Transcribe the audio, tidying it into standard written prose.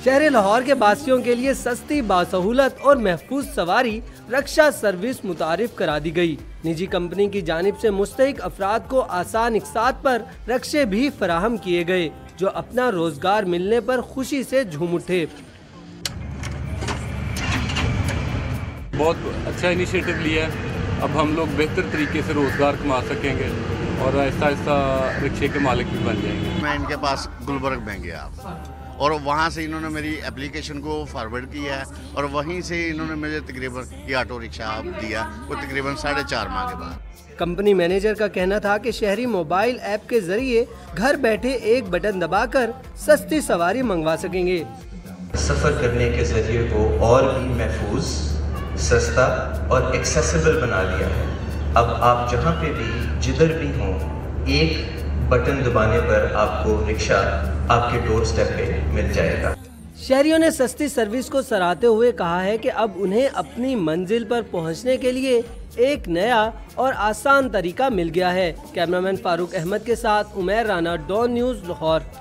शहर लाहौर के वासियों के लिए सस्ती, बासहूलत और महफूज सवारी रक्षा सर्विस मुतारिफ करा दी गई। निजी कंपनी की जानिब से मुस्तहिक अफराद को आसान इकसात पर रक्शे भी फराहम किए गए, जो अपना रोजगार मिलने पर खुशी से झूम उठे। बहुत अच्छा इनिशिएटिव लिया है। अब हम लोग बेहतर तरीके से रोजगार कमा सकेंगे और आहिस्ता आहिस्ता रिक्शे के मालिक भी बन जाएंगे। मैं इनके पास गुलबर्ग बैंक गया और वहाँ से इन्होंने मेरी एप्लीकेशन को फॉरवर्ड किया है और वहीं से इन्होंने मुझे तकरीबन ये ऑटो रिक्शा दिया, वो तकरीबन 4.5 माह के बाद। कंपनी मैनेजर का कहना था कि शहरी मोबाइल ऐप के जरिए घर बैठे एक बटन दबाकर सस्ती सवारी मंगवा सकेंगे। सफर करने के जरिए को और भी महफूज, सस्ता और एक्सेसिबल बना दिया है। अब आप जहाँ पे भी जिधर भी हों, एक बटन दबाने पर आपको रिक्शा आपके डोर स्टेप पे मिल जाएगा। शहरियों ने सस्ती सर्विस को सराहते हुए कहा है कि अब उन्हें अपनी मंजिल पर पहुंचने के लिए एक नया और आसान तरीका मिल गया है। कैमरामैन फारूक अहमद के साथ उमैर राना, डॉन न्यूज़, लाहौर।